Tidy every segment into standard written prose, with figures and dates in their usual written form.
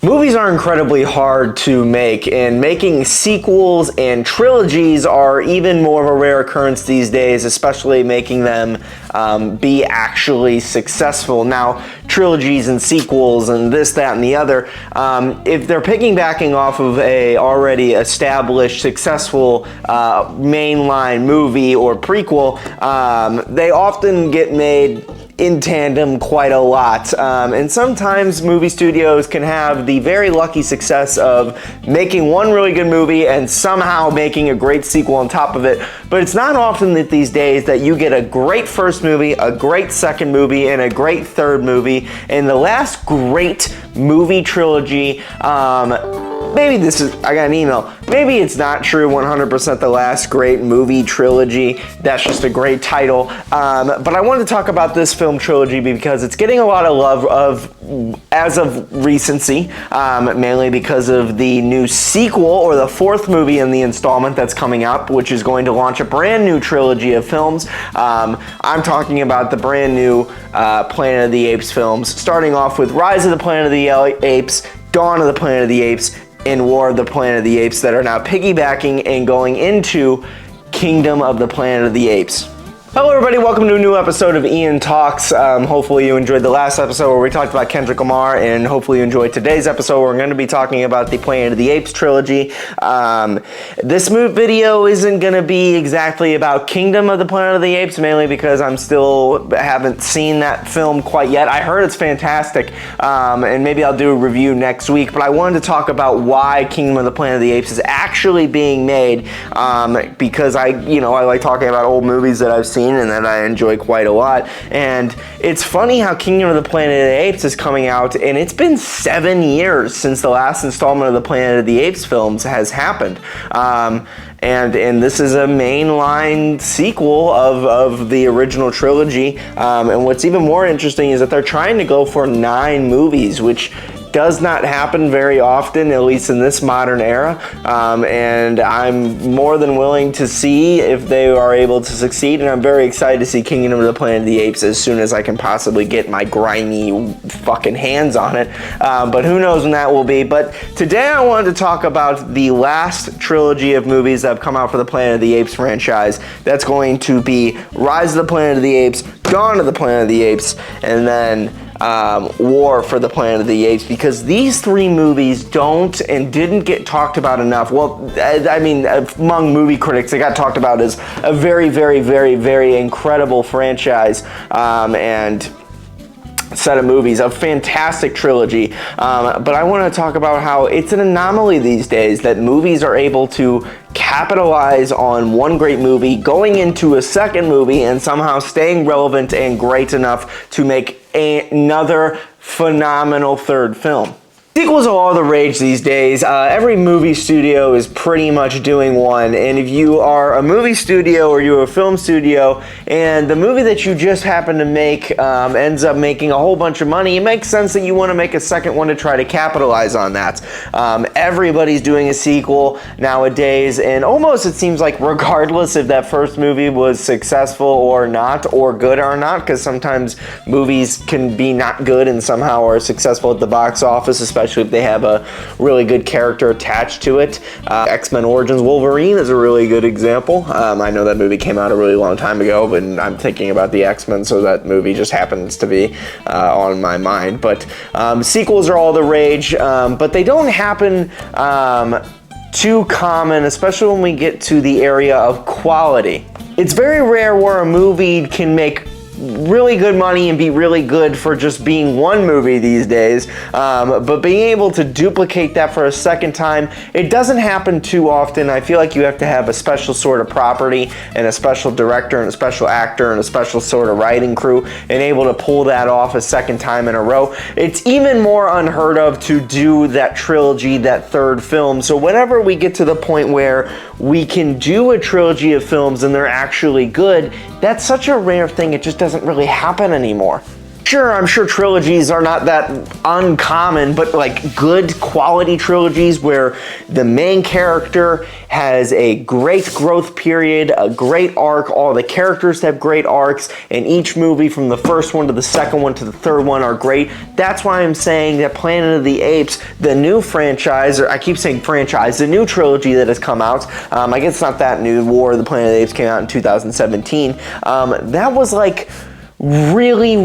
Movies are incredibly hard to make, and making sequels and trilogies are even more of a rare occurrence these days, especially making them be actually successful. Now, trilogies and sequels and this, that, and the other, if they're piggybacking off of a already established, successful mainline movie or prequel, they often get made in tandem quite a lot. And sometimes movie studios can have the very lucky success of making one really good movie and somehow making a great sequel on top of it. But it's not often that these days that you get a great first movie, a great second movie, and a great third movie. And the last great movie trilogy, maybe I got an email. Maybe it's not true 100% the last great movie trilogy. That's just a great title. But I wanted to talk about this film trilogy because it's getting a lot of love as of recency, mainly because of the new sequel or the fourth movie in the installment that's coming up, which is going to launch a brand new trilogy of films. I'm talking about the brand new Planet of the Apes films, starting off with Rise of the Planet of the Apes, Dawn of the Planet of the Apes, and War of the Planet of the Apes, that are now piggybacking and going into Kingdom of the Planet of the Apes. Hello everybody, welcome to a new episode of Ian Talks. Hopefully you enjoyed the last episode where we talked about Kendrick Lamar, and hopefully you enjoyed today's episode where we're going to be talking about the Planet of the Apes trilogy. This video isn't going to be exactly about Kingdom of the Planet of the Apes, mainly because I haven't seen that film quite yet. I heard it's fantastic, and maybe I'll do a review next week, but I wanted to talk about why Kingdom of the Planet of the Apes is actually being made, because I like talking about old movies that I've seen and that I enjoy quite a lot. And it's funny how Kingdom of the Planet of the Apes is coming out, and it's been 7 years since the last installment of the Planet of the Apes films has happened. And this is a mainline sequel of the original trilogy. And what's even more interesting is that they're trying to go for 9 movies, which does not happen very often, at least in this modern era, and I'm more than willing to see if they are able to succeed, and I'm very excited to see Kingdom of the Planet of the Apes as soon as I can possibly get my grimy fucking hands on it, but who knows when that will be. But today I wanted to talk about the last trilogy of movies that have come out for the Planet of the Apes franchise. That's going to be Rise of the Planet of the Apes, Dawn of the Planet of the Apes, and then War for the Planet of the Apes, because these 3 movies didn't get talked about enough. Well, I mean, among movie critics, they got talked about as a very, very, very, very incredible franchise, and set of movies, a fantastic trilogy. But I want to talk about how it's an anomaly these days that movies are able to capitalize on one great movie, going into a second movie, and somehow staying relevant and great enough to make another phenomenal third film. Sequels are all the rage these days. Every movie studio is pretty much doing one, and if you are a movie studio or you're a film studio and the movie that you just happen to make ends up making a whole bunch of money, it makes sense that you want to make a second one to try to capitalize on that. Everybody's doing a sequel nowadays, and almost it seems like regardless if that first movie was successful or not, or good or not, because sometimes movies can be not good and somehow are successful at the box office, especially if they have a really good character attached to it. X-Men Origins Wolverine is a really good example. I know that movie came out a really long time ago, but I'm thinking about the X-Men, so that movie just happens to be on my mind. But sequels are all the rage, but they don't happen too common, especially when we get to the area of quality. It's very rare where a movie can make really good money and be really good for just being one movie these days, but being able to duplicate that for a second time, it doesn't happen too often. I feel like you have to have a special sort of property and a special director and a special actor and a special sort of writing crew and able to pull that off a second time in a row. It's even more unheard of to do that trilogy, that third film. So whenever we get to the point where we can do a trilogy of films and they're actually good, that's such a rare thing. It just doesn't really happen anymore. Sure, I'm sure trilogies are not that uncommon, but like good quality trilogies where the main character has a great growth period, a great arc, all the characters have great arcs, and each movie from the first one to the second one to the third one are great. That's why I'm saying that Planet of the Apes, the new franchise, or I keep saying franchise, the new trilogy that has come out, I guess it's not that new, War of the Planet of the Apes came out in 2017, that was like really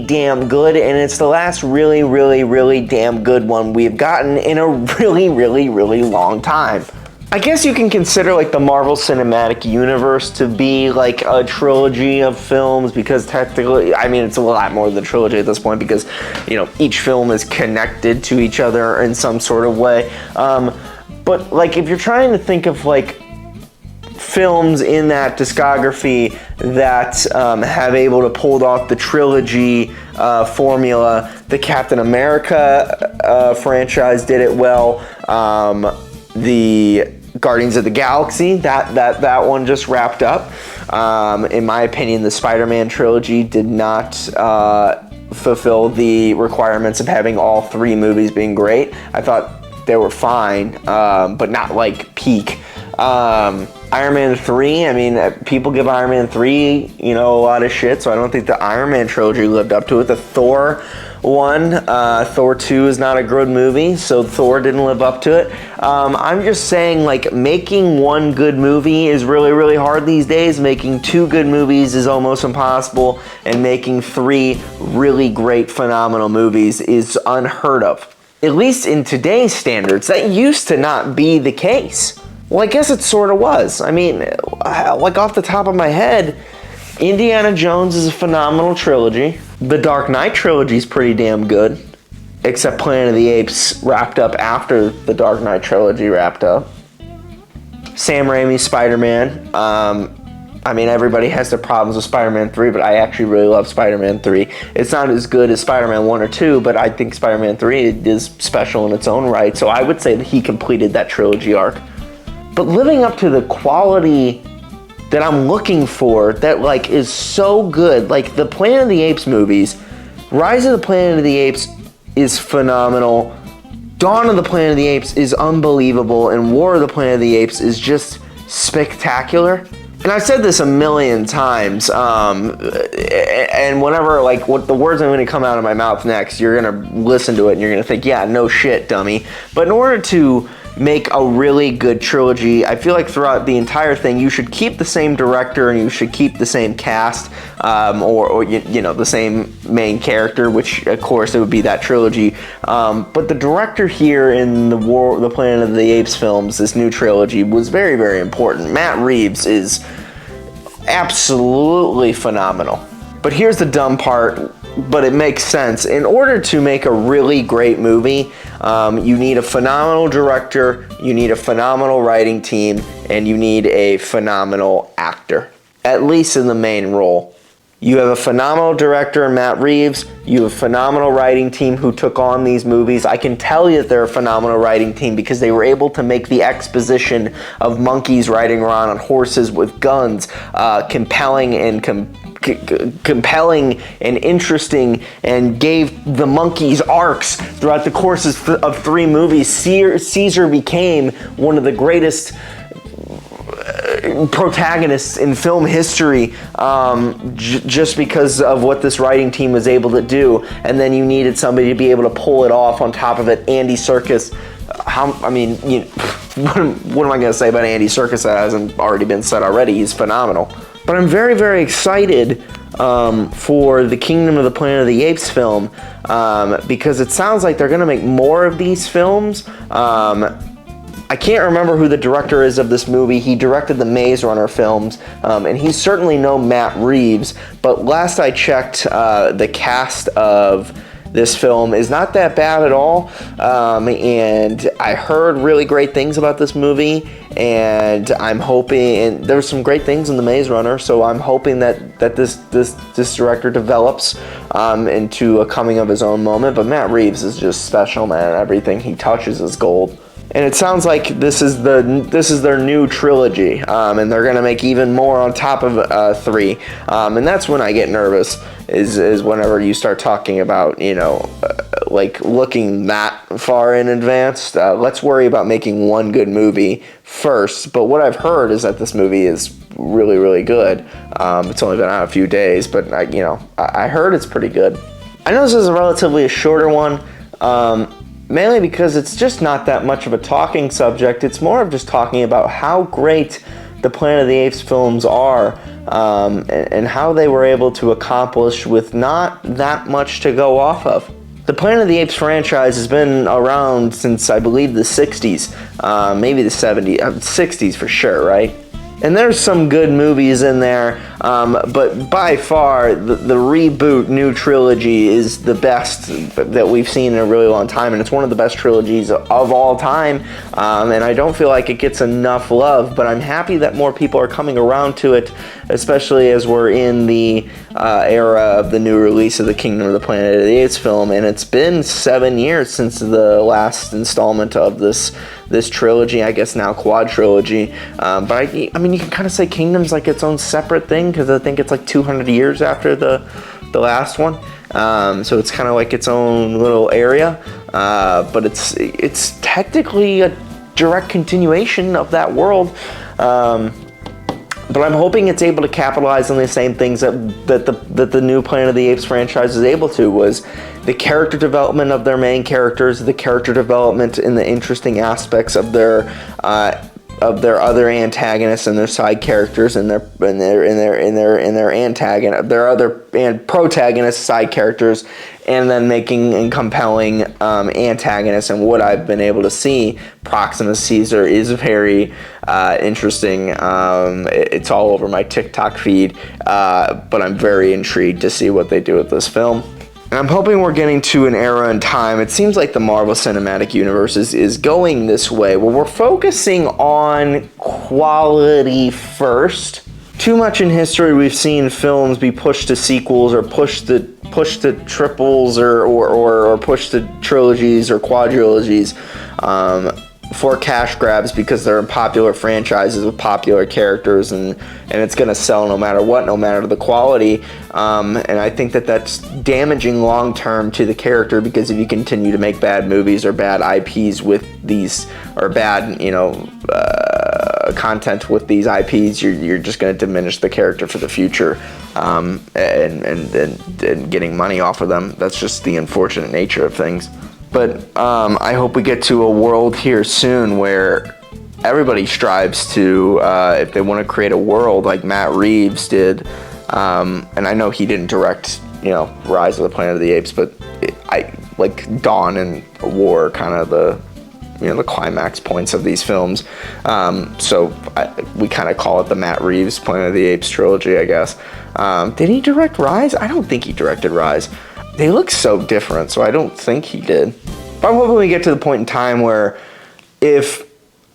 damn good, and it's the last really damn good one we've gotten in a really long time. I guess you can consider like the Marvel Cinematic Universe to be like a trilogy of films, because technically, I mean, it's a lot more than a trilogy at this point, because, you know, each film is connected to each other in some sort of way. But like, if you're trying to think of like films in that discography that have able to pull off the trilogy formula, the Captain America franchise did it well. The Guardians of the Galaxy, that one just wrapped up. In my opinion, the Spider-Man trilogy did not fulfill the requirements of having all three movies being great. I thought they were fine, but not like peak. Iron Man 3, I mean, people give Iron Man 3, you know, a lot of shit, so I don't think the Iron Man trilogy lived up to it. The Thor one, Thor 2 is not a good movie, so Thor didn't live up to it. I'm just saying, like, making one good movie is really hard these days. Making two good movies is almost impossible, and making three really great, phenomenal movies is unheard of. At least in today's standards, that used to not be the case. Well, I guess it sort of was. I mean, like off the top of my head, Indiana Jones is a phenomenal trilogy. The Dark Knight trilogy is pretty damn good, except Planet of the Apes wrapped up after the Dark Knight trilogy wrapped up. Sam Raimi's Spider-Man. I mean, everybody has their problems with Spider-Man 3, but I actually really love Spider-Man 3. It's not as good as Spider-Man 1 or 2, but I think Spider-Man 3 is special in its own right, so I would say that he completed that trilogy arc. But living up to the quality that I'm looking for, that like is so good, like the Planet of the Apes movies, Rise of the Planet of the Apes is phenomenal, Dawn of the Planet of the Apes is unbelievable, and War of the Planet of the Apes is just spectacular. And I've said this a million times, and whenever, like, what the words I'm going to come out of my mouth next, you're going to listen to it and you're going to think, yeah, no shit, dummy. But in order to make a really good trilogy, I feel like throughout the entire thing, you should keep the same director and you should keep the same cast, or you know, the same main character, which of course it would be that trilogy. But the director here in the Planet of the Apes films, this new trilogy, was very important. Matt Reeves is absolutely phenomenal. But here's the dumb part, but it makes sense. In order to make a really great movie, you need a phenomenal director, you need a phenomenal writing team, and you need a phenomenal actor, at least in the main role. You have a phenomenal director in Matt Reeves, you have a phenomenal writing team who took on these movies. I can tell you that they're a phenomenal writing team because they were able to make the exposition of monkeys riding around on horses with guns compelling and interesting, and gave the monkeys arcs throughout the courses of three movies. Caesar became one of the greatest protagonists in film history, just because of what this writing team was able to do. And then you needed somebody to be able to pull it off. On top of it, Andy Serkis. What am I going to say about Andy Serkis that hasn't already been said already? He's phenomenal. But I'm very excited for the Kingdom of the Planet of the Apes film, because it sounds like they're going to make more of these films. I can't remember who the director is of this movie. He directed the Maze Runner films, and he's certainly no Matt Reeves, but last I checked, the cast of this film is not that bad at all, and I heard really great things about this movie, and I'm hoping, and there's some great things in the Maze Runner, so I'm hoping that this director develops into a coming of his own moment. But Matt Reeves is just special, man. Everything he touches is gold. And it sounds like this is their new trilogy, and they're gonna make even more on top of 3. And that's when I get nervous, is whenever you start talking about, you know, like looking that far in advance. Let's worry about making one good movie first. But what I've heard is that this movie is really, really good. It's only been out a few days, but I heard it's pretty good. I know this is a shorter one. Mainly because it's just not that much of a talking subject. It's more of just talking about how great the Planet of the Apes films are, and how they were able to accomplish with not that much to go off of. The Planet of the Apes franchise has been around since, I believe, the 60s, maybe the 70s, 60s for sure, right? And there's some good movies in there, but by far, the reboot new trilogy is the best that we've seen in a really long time, and it's one of the best trilogies of all time, and I don't feel like it gets enough love, but I'm happy that more people are coming around to it, especially as we're in the era of the new release of the Kingdom of the Planet of the Apes film, and it's been 7 years since the last installment of this trilogy, I guess now quadrilogy, but I mean, you can kind of say Kingdom's like its own separate thing, because I think it's like 200 years after the last one, so it's kind of like its own little area, but it's technically a direct continuation of that world, but I'm hoping it's able to capitalize on the same things that the new Planet of the Apes franchise is able to, was the character development of their main characters, the character development in the interesting aspects of their other antagonists and their side characters and their other protagonist side characters, and then making compelling antagonists. And what I've been able to see, Proxima Caesar is very interesting. It's all over my TikTok feed, but I'm very intrigued to see what they do with this film. And I'm hoping we're getting to an era in time. It seems like the Marvel Cinematic Universe is going this way, where we're focusing on quality first. Too much in history, we've seen films be pushed to sequels, or pushed to triples, or pushed to trilogies or quadrilogies, for cash grabs, because they're in popular franchises with popular characters, and it's going to sell no matter what, no matter the quality, and I think that's damaging long term to the character, because if you continue to make bad movies or bad IPs with these, or bad content with these IPs, you're just going to diminish the character for the future, and getting money off of them. That's just the unfortunate nature of things. But I hope we get to a world here soon where everybody strives to, if they want to create a world like Matt Reeves did, and I know he didn't direct, Rise of the Planet of the Apes, but like Dawn and War, kind of the climax points of these films. So we kind of call it the Matt Reeves Planet of the Apes trilogy, I guess. Did he direct Rise? I don't think he directed Rise. They look so different, so I don't think he did. But I'm hoping we get to the point in time where if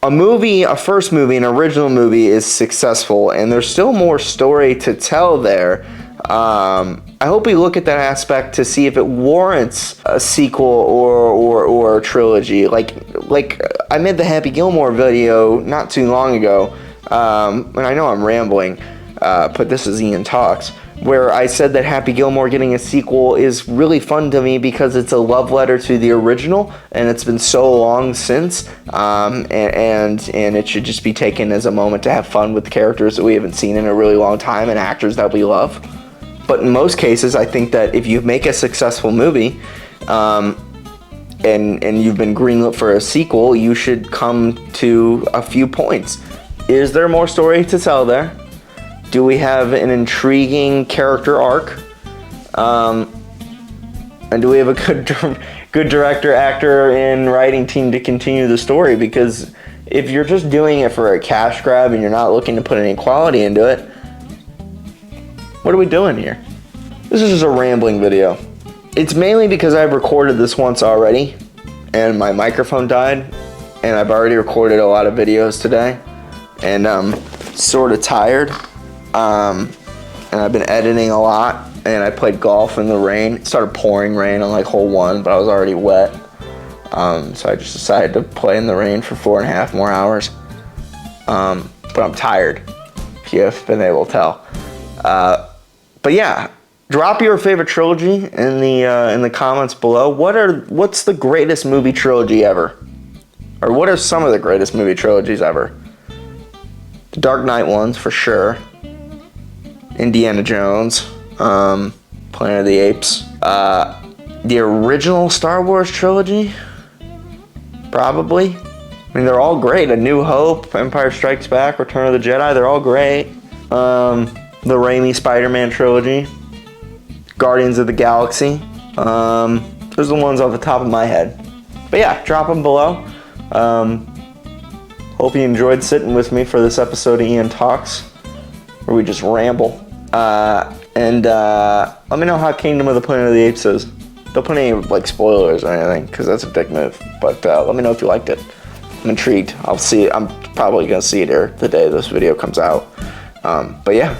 a first movie, an original movie is successful and there's still more story to tell there, I hope we look at that aspect to see if it warrants a sequel or a trilogy. Like I made the Happy Gilmore video not too long ago, and I know I'm rambling, but this is Ian Talks, where I said that Happy Gilmore getting a sequel is really fun to me because it's a love letter to the original, and it's been so long since, and it should just be taken as a moment to have fun with characters that we haven't seen in a really long time and actors that we love. But in most cases, I think that if you make a successful movie, and you've been greenlit for a sequel, you should come to a few points. Is there more story to tell there? Do we have an intriguing character arc? And do we have a good director, actor, and writing team to continue the story? Because if you're just doing it for a cash grab and you're not looking to put any quality into it, what are we doing here? This is just a rambling video. It's mainly because I've recorded this once already, and my microphone died, and I've already recorded a lot of videos today, and I'm sort of tired. And I've been editing a lot, and I played golf in the rain. It started pouring rain on like hole 1, but I was already wet. So I just decided to play in the rain for 4.5 more hours. But I'm tired, if you have been able to tell. But yeah, drop your favorite trilogy in the comments below. What's the greatest movie trilogy ever? Or what are some of the greatest movie trilogies ever? The Dark Knight ones, for sure. Indiana Jones. Planet of the Apes. The original Star Wars trilogy? Probably. I mean, they're all great. A New Hope, Empire Strikes Back, Return of the Jedi, they're all great. The Raimi Spider-Man trilogy. Guardians of the Galaxy. Those are the ones off the top of my head. But yeah, drop them below. Hope you enjoyed sitting with me for this episode of Ian Talks, where we just ramble. And let me know how Kingdom of the Planet of the Apes is. Don't put any like spoilers or anything, because that's a dick move. But let me know if you liked it. I'm intrigued. I'll see it. I'm probably gonna see it here the day this video comes out. But yeah,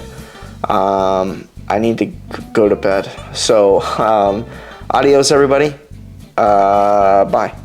I need to go to bed. So adios, everybody. Bye.